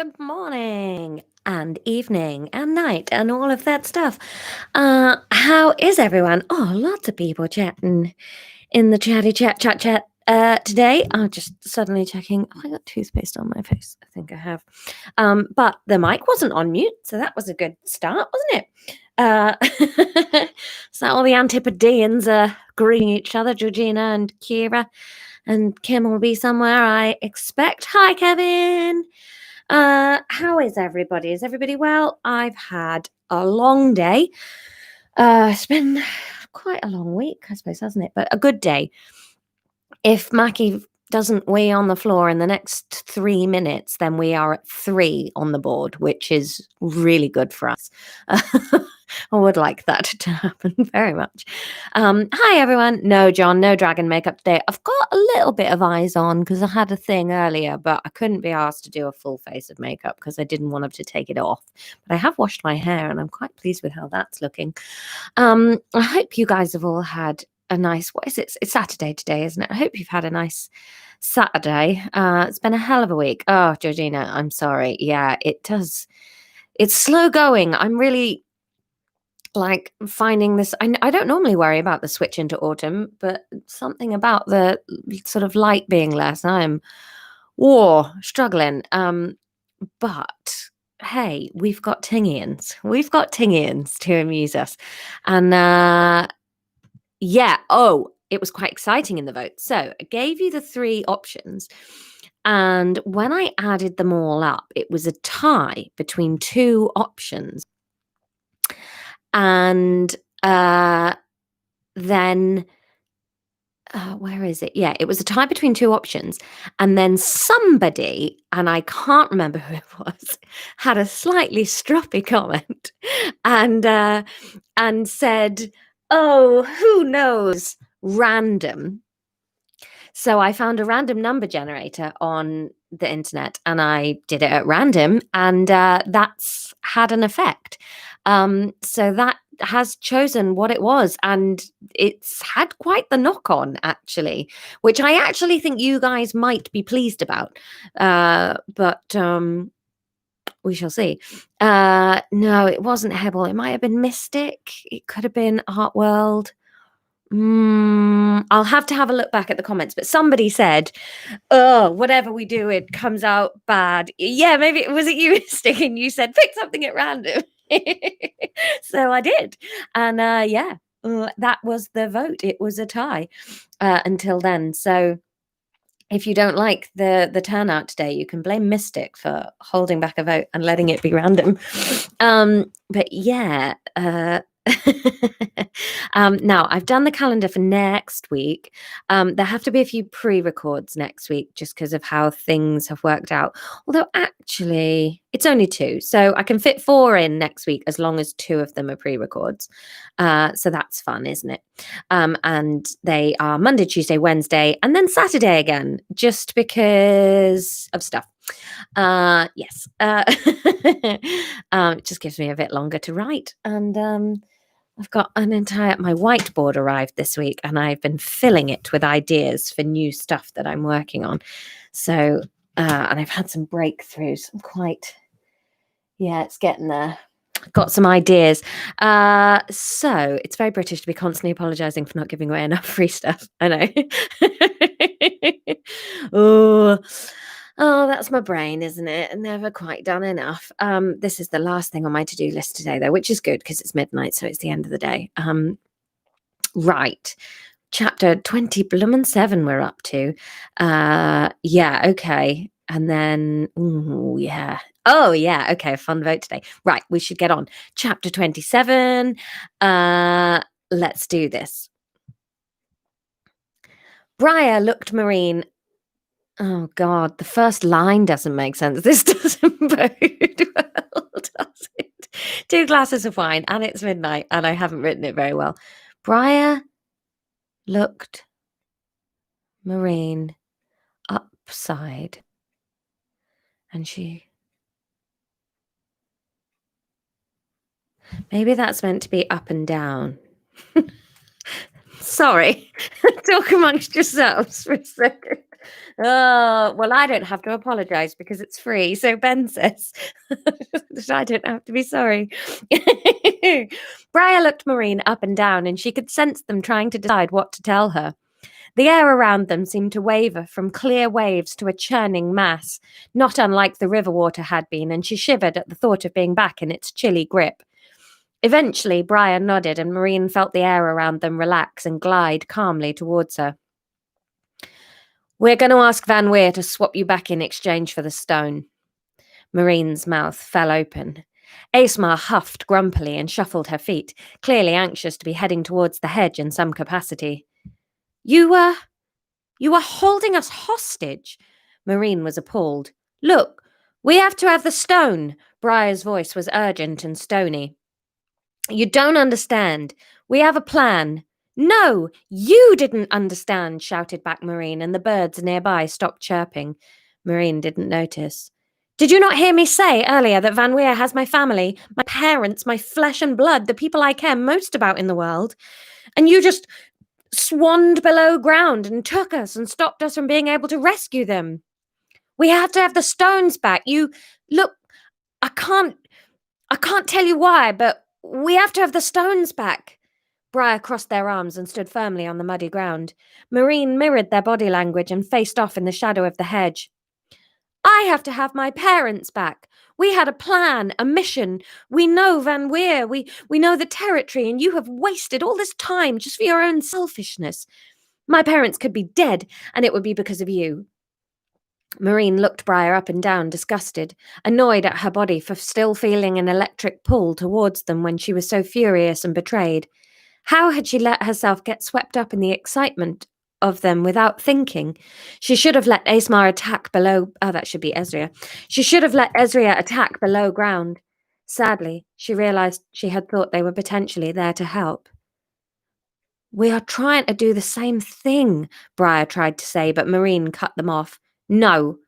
good morning and evening and night and all of that stuff. How is everyone? Oh, lots of people chatting in the chatty chat. Today, I'm just suddenly checking. Oh, I got toothpaste on my face. I think I have. But the mic wasn't on mute, so that was a good start, wasn't it? So all the Antipodeans are greeting each other, Georgina and Kira, and Kim will be somewhere, I expect. Hi, Kevin. How is everybody? Is everybody well? I've had a long day. It's been quite a long week, I suppose, hasn't it? But a good day. If Mackie doesn't wee on the floor in the next 3 minutes, then we are at 3 on the board, which is really good for us. I would like that to happen very much. Hi, everyone. No, John, no dragon makeup today. I've got a little bit of eyes on because I had a thing earlier, but I couldn't be asked to do a full face of makeup because I didn't want to take it off. But I have washed my hair and I'm quite pleased with how that's looking. I hope you guys have all had a nice, what is it? It's Saturday today, isn't it? I hope you've had a nice Saturday. It's been a hell of a week. Oh, Georgina, I'm sorry. Yeah, it does. It's slow going. I'm really like finding this. I don't normally worry about the switch into autumn, but something about the sort of light being less. I'm struggling. But hey, we've got Tingians. We've got Tingians to amuse us. And yeah, it was quite exciting in the vote. So I gave you the 3 options. And when I added them all up, it was a tie between 2 options. And then where is it? Yeah, it was a tie between 2 options. And then somebody, and I can't remember who it was, had a slightly stroppy comment and said, oh, who knows, random. So I found a random number generator on the internet and I did it at random, and that's had an effect. So that has chosen what it was, and it's had quite the knock on, actually, which I actually think you guys might be pleased about. But we shall see. No, it wasn't Hebel. It might have been Mystic. It could have been Art World. I'll have to have a look back at the comments, but somebody said, oh, whatever we do, it comes out bad. Yeah, maybe it was you, Mystic, and you said, pick something at random. So I did. And yeah, that was the vote. It was a tie until then. So if you don't like the turnout today, you can blame Mystic for holding back a vote and letting it be random. But yeah, now I've done the calendar for next week. There have to be a few pre-records next week just because of how things have worked out. Although actually it's only 2, so I can fit 4 in next week as long as 2 of them are pre-records. So that's fun, isn't it? And they are Monday, Tuesday, Wednesday, and then Saturday again, just because of stuff. Yes. It just gives me a bit longer to write. And I've got my whiteboard arrived this week, and I've been filling it with ideas for new stuff that I'm working on. So, and I've had some breakthroughs. I'm quite, it's getting there. Got some ideas. So it's very British to be constantly apologizing for not giving away enough free stuff. I know. Oh, that's my brain, isn't it? Never quite done enough. This is the last thing on my to-do list today, though, which is good because it's midnight, so it's the end of the day. Right. Chapter 7 we're up to. Yeah, okay. And then, yeah. Oh, yeah. Okay, fun vote today. Right, we should get on. Chapter 27. Let's do this. Briar looked Marine. Oh, God, the first line doesn't make sense. This doesn't bode well, does it? 2 glasses of wine, and it's midnight, and I haven't written it very well. Briar looked Marine upside, and she... Maybe that's meant to be up and down. Sorry. Talk amongst yourselves for a second. Oh, well, I don't have to apologize because it's free. So Ben says that I don't have to be sorry. Briar looked Maureen up and down, and she could sense them trying to decide what to tell her. The air around them seemed to waver from clear waves to a churning mass, not unlike the river water had been, and she shivered at the thought of being back in its chilly grip. Eventually, Briar nodded, and Maureen felt the air around them relax and glide calmly towards her. We're going to ask Vanweer to swap you back in exchange for the stone. Maureen's mouth fell open. Aysmar huffed grumpily and shuffled her feet, clearly anxious to be heading towards the hedge in some capacity. You were holding us hostage? Maureen was appalled. Look, we have to have the stone. Briar's voice was urgent and stony. You don't understand. We have a plan. No, you didn't understand, shouted back Maureen, and the birds nearby stopped chirping. Maureen didn't notice. Did you not hear me say earlier that Vanweer has my family, my parents, my flesh and blood, the people I care most about in the world? And you just swanned below ground and took us and stopped us from being able to rescue them. We have to have the stones back. Look, I can't tell you why, but we have to have the stones back. Briar crossed their arms and stood firmly on the muddy ground. Maureen mirrored their body language and faced off in the shadow of the hedge. I have to have my parents back. We had a plan, a mission. We know Vanweer. We know the territory, and you have wasted all this time just for your own selfishness. My parents could be dead, and it would be because of you. Maureen looked Briar up and down, disgusted, annoyed at her body for still feeling an electric pull towards them when she was so furious and betrayed. How had she let herself get swept up in the excitement of them without thinking? She should have let Aysmar attack below... Oh, that should be Ezria. She should have let Ezria attack below ground. Sadly, she realized she had thought they were potentially there to help. We are trying to do the same thing, Briar tried to say, but Maureen cut them off. No.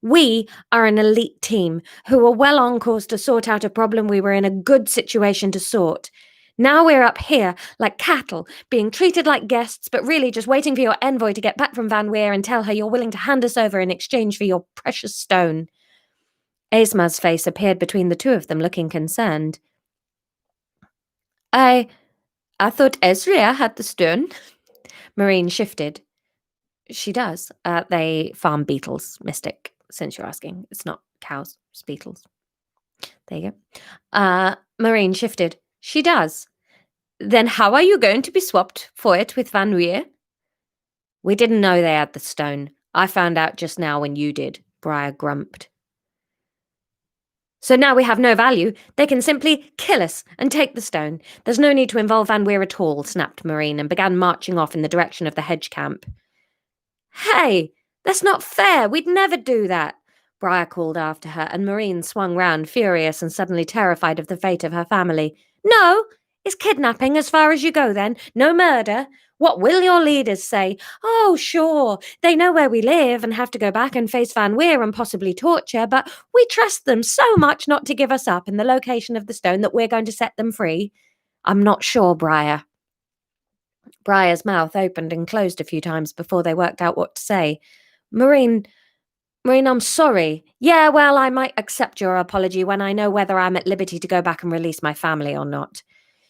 We are an elite team who are well on course to sort out a problem we were in a good situation to sort. Now we're up here like cattle, being treated like guests, but really just waiting for your envoy to get back from Vanweer and tell her you're willing to hand us over in exchange for your precious stone. Aysmar's face appeared between the two of them, looking concerned. I thought Ezria had the stone. Maureen shifted. She does. They farm beetles, Mystic, since you're asking. It's not cows, it's beetles. There you go. Maureen shifted. She does. Then how are you going to be swapped for it with Vanweer? We didn't know they had the stone. I found out just now when you did, Briar grumped. So now we have no value. They can simply kill us and take the stone. There's no need to involve Vanweer at all, snapped Maureen and began marching off in the direction of the hedge camp. Hey, that's not fair. We'd never do that, Briar called after her, and Maureen swung round, furious and suddenly terrified of the fate of her family. No, it's kidnapping as far as you go then. No murder. What will your leaders say? Oh, sure, they know where we live and have to go back and face Vanweer and possibly torture, but we trust them so much not to give us up in the location of the stone that we're going to set them free. I'm not sure, Briar. Briar's mouth opened and closed a few times before they worked out what to say. Maureen, I'm sorry. Yeah, well, I might accept your apology when I know whether I'm at liberty to go back and release my family or not.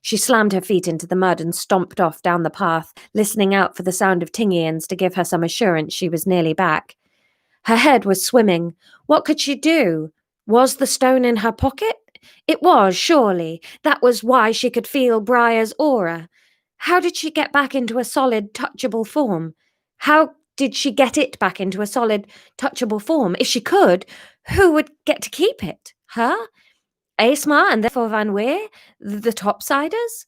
She slammed her feet into the mud and stomped off down the path, listening out for the sound of Tingians to give her some assurance she was nearly back. Her head was swimming. What could she do? Was the stone in her pocket? It was, surely. That was why she could feel Briar's aura. How did she get back into a solid, touchable form? How did she get it back into a solid, touchable form? If she could, who would get to keep it? Her? Aysmar and therefore Vanweer? The Topsiders?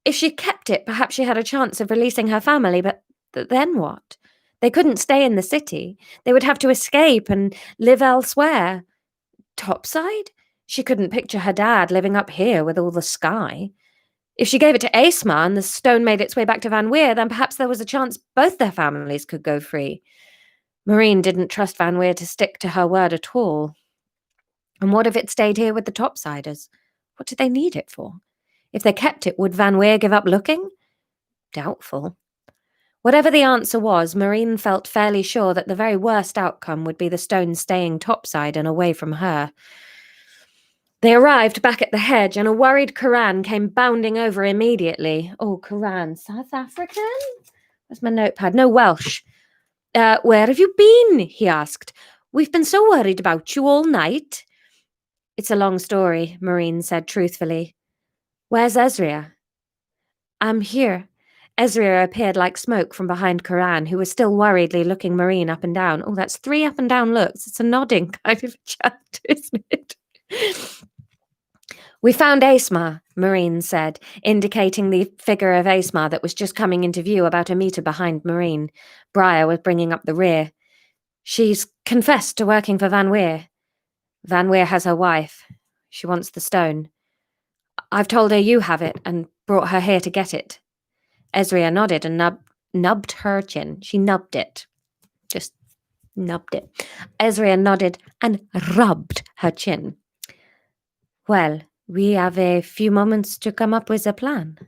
If she kept it, perhaps she had a chance of releasing her family, but then what? They couldn't stay in the city. They would have to escape and live elsewhere. Topside? She couldn't picture her dad living up here with all the sky. If she gave it to Aysmar and the stone made its way back to Vanweer, then perhaps there was a chance both their families could go free. Maureen didn't trust Vanweer to stick to her word at all. And what if it stayed here with the Topsiders? What did they need it for? If they kept it, would Vanweer give up looking? Doubtful. Whatever the answer was, Marine felt fairly sure that the very worst outcome would be the stone staying topside and away from her. They arrived back at the hedge, and a worried Karan came bounding over immediately. Oh, Karan, South African? Where's my notepad? No, Welsh. Where have you been? He asked. We've been so worried about you all night. It's a long story, Marine said truthfully. Where's Ezria? I'm here. Ezria appeared like smoke from behind Karan, who was still worriedly looking Marine up and down. Oh, that's 3 up and down looks. It's a nodding kind of chat, isn't it? We found Aysmar, Marine said, indicating the figure of Aysmar that was just coming into view about a metre behind Marine. Briar was bringing up the rear. She's confessed to working for Vanweer. Vanweer has her wife. She wants the stone. I've told her you have it and brought her here to get it. Ezria nodded and nubbed her chin. She nubbed it. Just nubbed it. Ezria nodded and rubbed her chin. Well, we have a few moments to come up with a plan.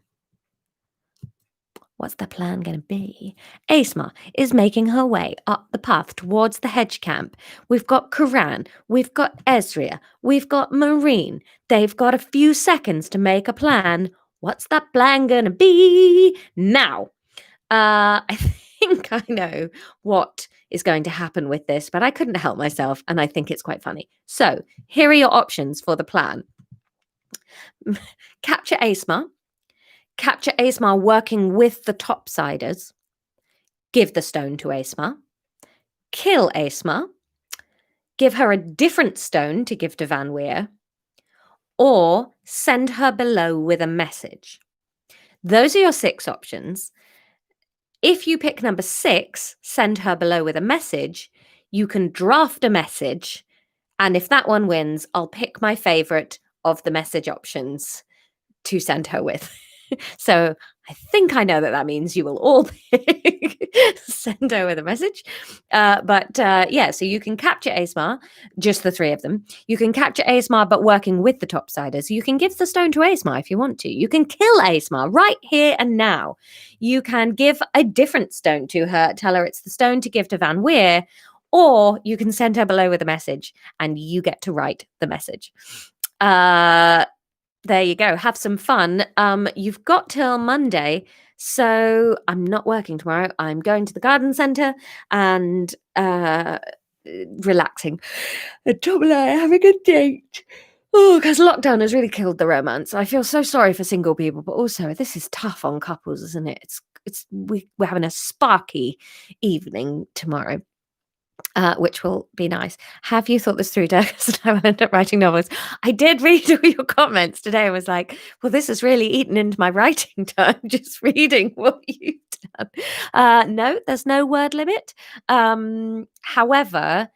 What's the plan going to be? Aysmar is making her way up the path towards the hedge camp. We've got Karan, we've got Ezria, we've got Marine. They've got a few seconds to make a plan. What's that plan going to be? Now, I think I know what is going to happen with this, but I couldn't help myself, and I think it's quite funny. So, here are your options for the plan. Capture Aysmar working with the Topsiders, give the stone to Aysmar, kill Aysmar, give her a different stone to give to Vanweer, or send her below with a message. Those are your 6 options. If you pick number 6, send her below with a message, you can draft a message, and if that one wins, I'll pick my favourite of the message options to send her with. So I think I know that means you will all send her with a message. So you can capture Aysmar, just the 3 of them. You can capture Aysmar, but working with the Topsiders. You can give the stone to Aysmar if you want to. You can kill Aysmar right here and now. You can give a different stone to her, tell her it's the stone to give to Vanweer, or you can send her below with a message and you get to write the message. There you go. Have some fun. You've got till Monday, so I'm not working tomorrow. I'm going to the garden centre and relaxing. And Tom and I are having a date. Oh, because lockdown has really killed the romance. I feel so sorry for single people, but also this is tough on couples, isn't it? We're having a sparky evening tomorrow. Which will be nice. Have you thought this through, Dirk? Because I will end up writing novels. I did read all your comments today. I was like, well, this has really eaten into my writing time, just reading what you've done. No, there's no word limit. However,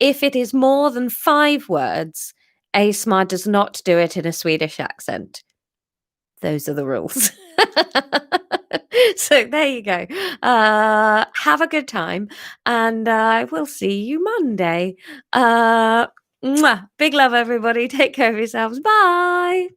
if it is more than 5 words, Aysmar does not do it in a Swedish accent. Those are the rules. So there you go. Have a good time, and I will see you Monday. Big love, everybody. Take care of yourselves. Bye.